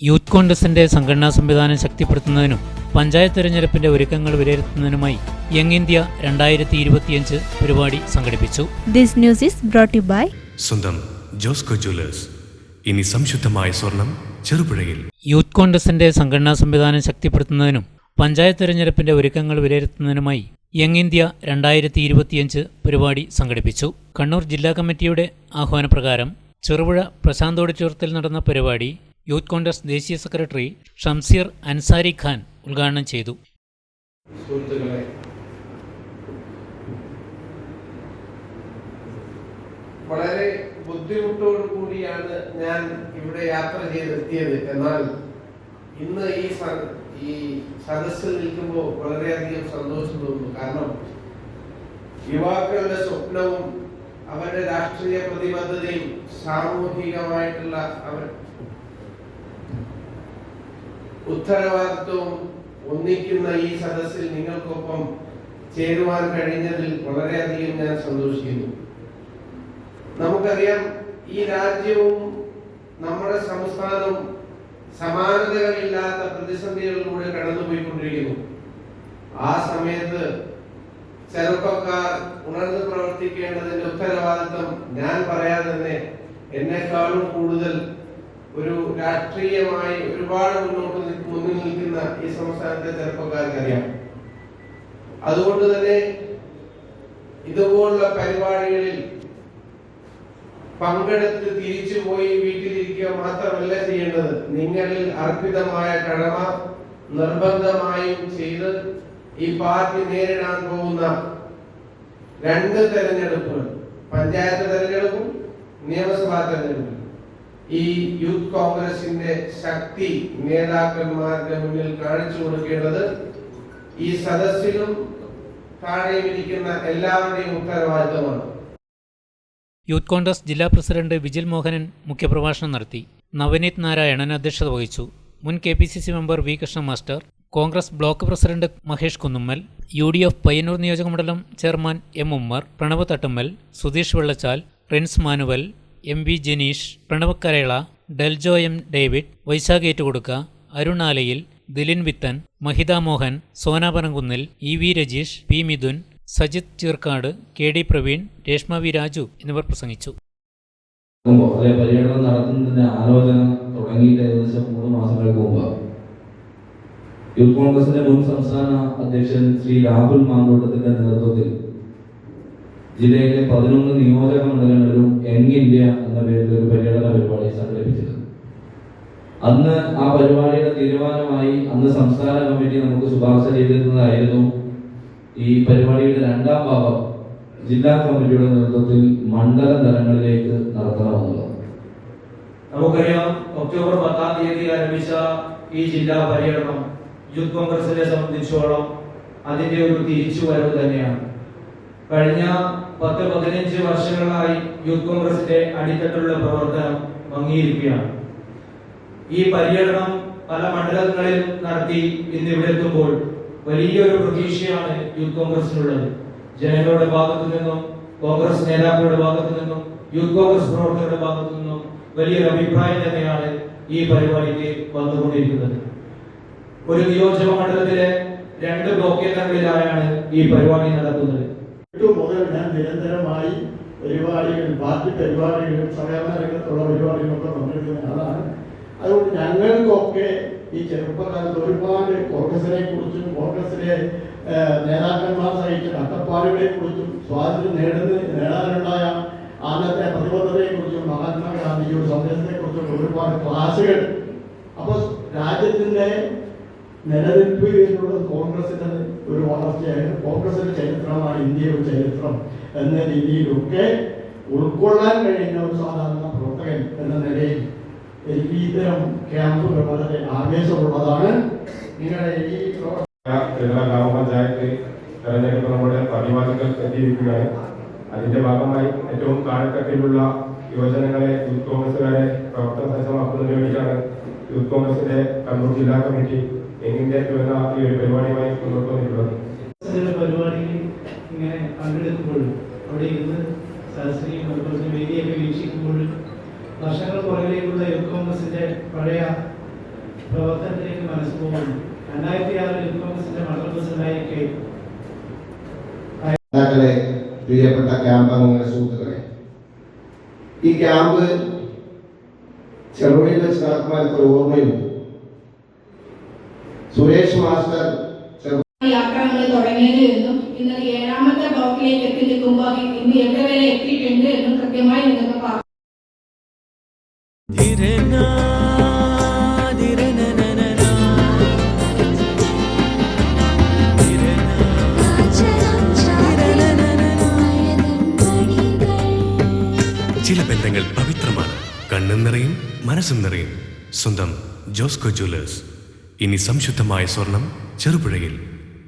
Youth കോൺഗ്രസിന്റെ സംഘടനാ സംവിധാനം ശക്തിപ്പെടുത്തുന്നതിനും പഞ്ചായത്ത് തെരഞ്ഞെടുപ്പിന്റെ ഒരുക്കങ്ങൾ വിലയിരുത്തുന്നതിനുമായി യങ് ഇന്ത്യ 2025 പരിപാടി സംഘടിപ്പിച്ചു. This news is brought to you by സ്വന്തം ജോസ്കോ ജ്വല്ലേഴ്സ്. ഇനി സംശുദ്ധമായ സ്വർണം ചെറുപുഴയിൽ. യൂത്ത് കോൺഗ്രസിന്റെ സംഘടനാ സംവിധാനം ശക്തിപ്പെടുത്തുന്നതിനും പഞ്ചായത്ത് തെരഞ്ഞെടുപ്പിന്റെ ഒരുക്കങ്ങൾ വിലയിരുത്തുന്നതിനുമായി യങ് ഇന്ത്യ 2025 പരിപാടി സംഘടിപ്പിച്ചു. കണ്ണൂർ ജില്ലാ കമ്മിറ്റിയുടെ ആഹ്വാനപ്രകാരം ചെറുപുഴ പ്രശാന്ത് ഓഡിറ്റോറിയത്തിൽ നടന്ന പരിപാടി യൂത്ത് കോൺഗ്രസ് ദേശീയ സെക്രട്ടറി ഷംസീർ അൻസാരി ഖാൻ ഉദ്ഘാടനം ചെയ്തു. വളരെ ബുദ്ധിമുട്ടോടു കൂടിയാണ് ഞാൻ ഇവിടെ യാത്ര ചെയ്തെത്തിയത്. എന്നാൽ ഇന്ന് ഈ സദസ്സിൽ നിൽക്കുമ്പോൾ വളരെയധികം സന്തോഷം തോന്നുന്നു. കാരണം യുവാക്കളുടെ സ്വപ്നവും അവരുടെ രാഷ്ട്രീയ പ്രതിബദ്ധതയും സാമൂഹികമായിട്ടുള്ള അവർ ഉത്തരവാദിത്വവും ഒന്നിക്കുന്ന ഈ സദസ്സിൽ നിങ്ങൾക്കൊപ്പം ചേരുവാൻ കഴിഞ്ഞതിൽ വളരെയധികം ഞാൻ സന്തോഷിക്കുന്നു. നമുക്കറിയാം, ഈ രാജ്യവും നമ്മുടെ സംസ്ഥാനവും സമാനതകളില്ലാത്ത പ്രതിസന്ധികളിലൂടെ കടന്നുപോയിക്കൊണ്ടിരിക്കുന്നു. ആ സമയത്ത് ചെറുപ്പക്കാർ ഉണർന്ന് പ്രവർത്തിക്കേണ്ടതിന്റെ ഉത്തരവാദിത്വം ഞാൻ പറയാതെ തന്നെ എന്നെക്കാളും കൂടുതൽ ഒരു രാഷ്ട്രീയമായി ഒരുപാട് മുന്നിൽ നിൽക്കുന്ന ഈ സംസ്ഥാനത്തെ ചെറുപ്പക്കാർക്കറിയാം. അതുകൊണ്ട് തന്നെ ഇതുപോലുള്ള പരിപാടികളിൽ പങ്കെടുത്ത് തിരിച്ചുപോയി വീട്ടിലിരിക്കുക മാത്രമല്ല ചെയ്യേണ്ടത്. നിങ്ങളിൽ അർപ്പിതമായ കടമ നിർബന്ധമായും ചെയ്ത് ഈ പാർട്ടി നേരിടാൻ പോകുന്ന 2 തെരഞ്ഞെടുപ്പുകൾ, പഞ്ചായത്ത് തെരഞ്ഞെടുപ്പും നിയമസഭാ തെരഞ്ഞെടുപ്പും, ഈ യൂത്ത് കോൺഗ്രസിന്റെ ശക്തി നേതാക്കന്മാരുടെ മുന്നിൽ കാണിച്ചു കൊടുക്കേണ്ടത് ഈ സദസ്സിലും താഴെയും ഇരിക്കുന്ന എല്ലാവരുടെയും ഉത്തരവാദിത്തമാണ്. യൂത്ത് കോൺഗ്രസ് ജില്ലാ പ്രസിഡന്റ് വിജിൽ മോഹനൻ മുഖ്യപ്രഭാഷണം നടത്തി. നവനീത് നാരായണൻ അധ്യക്ഷത വഹിച്ചു. മുൻ KPCC member V Krishna master, Congress block president Mahesh Kunnummal, UDF Payyanur നിയോജകമണ്ഡലം chairman M. Ummer, Pranav Thattummal, Sudheesh Vellachal, Rins Manuel, MV Janeesh, Pranav Karela, Deljo M. David, Vaishakh Ettukudukka, Arun Alayil, Dilin Vithan, Mahitha Mohan, Sona Panankunnil, EV Rajeesh, P. Mithun, Sajith Cheerkkad, KD Praveen, Reshma V Raju എന്നിവർ പ്രസംഗിച്ചു. പര്യടനം നടത്തുന്നതിന്റെ ആലോചന തുടങ്ങിയിട്ട് ഏകദേശം 3 മാസങ്ങൾക്ക് മുമ്പ് യൂത്ത് കോൺഗ്രസിന്റെ മുൻ സംസ്ഥാന അധ്യക്ഷൻ ശ്രീ രാഹുൽ മാങ്കോട്ടത്തിന്റെ നേതൃത്വത്തിൽ ജില്ലയിലെ 11 നിയോജക മണ്ഡലങ്ങളിലും യങ് ഇന്ത്യ എന്ന പേരിൽ ഒരു പര്യടന പരിപാടി സംഘടിപ്പിച്ചിരുന്നു. അന്ന് ആ പരിപാടിയുടെ തീരുമാനമായി അന്ന് സംസ്ഥാന കമ്മിറ്റി നമുക്ക് ശുപാർശ ചെയ്തിരുന്നതായിരുന്നു ഈ പരിപാടിയുടെ 2ാം ഭാഗം ജില്ലാ കമ്മിറ്റിയുടെ നേതൃത്വത്തിൽ മണ്ഡല തലങ്ങളിലേക്ക് നടത്തണമെന്നുള്ളത്. നമുക്കറിയാം, ഒക്ടോബർ 10-ാം തീയതി ആരംഭിച്ച ഈ ജില്ലാ പര്യടനം യൂത്ത് കോൺഗ്രസിനെ സംബന്ധിച്ചോളം അതിന്റെ ഒരു തിരിച്ചുവരവ് തന്നെയാണ്. കഴിഞ്ഞ 10-15 വർഷങ്ങളായി യൂത്ത് കോൺഗ്രസിന്റെ അടിത്തട്ടിലുള്ള പ്രവർത്തനം മങ്ങിയിരിക്കുകയാണ്. ഈ പര്യടനം പല മണ്ഡലങ്ങളിൽ നടത്തി ഇന്ന് ഇവിടെ എത്തുമ്പോൾ വലിയൊരു പ്രതീക്ഷയാണ് യൂത്ത് കോൺഗ്രസിനുള്ളത്. ജനങ്ങളുടെ ഭാഗത്തു നിന്നും, കോൺഗ്രസ് നേതാക്കളുടെ ഭാഗത്തു നിന്നും, യൂത്ത് കോൺഗ്രസ് പ്രവർത്തകരുടെ ഭാഗത്തു നിന്നും വലിയൊരു അഭിപ്രായം തന്നെയാണ് ഈ പരിപാടിക്ക് വന്നുകൊണ്ടിരിക്കുന്നത്. ഒരു നിയോജക മണ്ഡലത്തിലെ 2 ബ്ലോക്ക് കേന്ദ്രങ്ങളിലായാണ് ഈ പരിപാടി നടക്കുന്നത്. മുതൽ ഞാൻ നിരന്തരമായി പാർട്ടി പരിപാടികളും സഹകരണ രംഗത്തുള്ള പരിപാടികളൊക്കെ പങ്കെടുക്കുന്ന ആളാണ്. അതുകൊണ്ട് ഞങ്ങൾക്കൊക്കെ ഈ ചെറുപ്പകാലത്ത് ഒരുപാട് കോൺഗ്രസിനെ കുറിച്ചും കോൺഗ്രസിലെ നേതാക്കന്മാർ സഹിച്ച കഷ്ടപ്പാടുകളെ കുറിച്ചും സ്വാതന്ത്ര്യം നേടാനുണ്ടായ അന്നത്തെ പ്രതിബദ്ധതയെ കുറിച്ചും മഹാത്മാഗാന്ധിയുടെ സന്ദേശത്തെ കുറിച്ചും ഒരുപാട് ക്ലാസുകൾ. അപ്പോൾ രാജ്യത്തിന്റെ നിലനിൽപ്പ് എന്നുള്ളത് കോൺഗ്രസിന്റെ ഒരു വളർച്ചയാണ്. കോൺഗ്രസിന്റെ ചരിത്രമാണ് ഇന്ത്യയുടെ ചരിത്രം എന്ന രീതിയിലൊക്കെ ഉൾക്കൊള്ളാൻ കഴിയുന്ന ഒരു സാധാരണ പ്രവർത്തകൻ എന്ന നിലയിൽ എനിക്ക് ഇത്തരം ക്യാമ്പുകൾ വളരെ ആവേശമുള്ളതാണ്. നിങ്ങളുടെ ഈ ഗ്രാമപഞ്ചായത്ത് തെരഞ്ഞെടുപ്പ് നമ്മുടെ പതിവാദികൾ എത്തിയിരിക്കുകയാണ്. അതിന്റെ ഭാഗമായി ഏറ്റവും താഴെത്തട്ടിലുള്ള യുവജനങ്ങളെ യൂത്ത് കോൺഗ്രസുകാരെ പ്രവർത്തന സജ്ജമാക്കുന്നതിന് വേണ്ടിയിട്ടാണ് യൂത്ത് കോൺഗ്രസിന്റെ കണ്ണൂർ ജില്ലാ കമ്മിറ്റി എങ്ങനെ എന്ന ഈ ഒരു പരിപാടിയുമായി മുന്നോട്ട് വന്നിട്ടുള്ളത്. പരിപാടിയിൽ ഇങ്ങനെ പങ്കെടുക്കുമ്പോഴും അവിടെ ഇരുന്ന് സദസ്സിനെയും അതുപോലെ വേദിയൊക്കെ വീക്ഷിക്കുമ്പോഴും വർഷങ്ങൾ പുറകിലേക്കുള്ള യൂത്ത് കോൺഗ്രസിന്റെ പഴയ പ്രവർത്തനത്തിലേക്ക് മനസ്സ് പോകുന്നു. 2006 യൂത്ത് കോൺഗ്രസിന്റെ മണ്ഡലം പ്രസിഡന്റായി പ്രിയപ്പെട്ട ക്യാമ്പ് അംഗങ്ങളെ, സുഹൃത്തുക്കളെ, ഈ ക്യാമ്പ് ചെറുപുഴയിൽ വെച്ച് നടക്കുമ്പോൾ എനിക്കൊരു ഓർമ്മയുണ്ട്. സുരേഷ് മാസ്റ്റർ യാത്ര നമ്മൾ തുടങ്ങിയത് എന്നും ഇന്നത് 7ാമത്തെ ബ്ലോക്കിലേക്ക് എത്തി നിൽക്കുമ്പോൾ ഇന്ന് എവിടെ വരെ എത്തിയിട്ടുണ്ട് എന്നും കൃത്യമായി നിങ്ങൾക്ക് പറഞ്ഞു. ചില ബന്ധങ്ങൾ പവിത്രമാണ്. കണ്ണും നിറയും മനസ്സും നിറയും. സ്വന്തം ജോസ്കോ ജ്വല്ലേഴ്സ്. ഇനി സംശുദ്ധമായ സ്വർണം ചെറുപുഴയിൽ.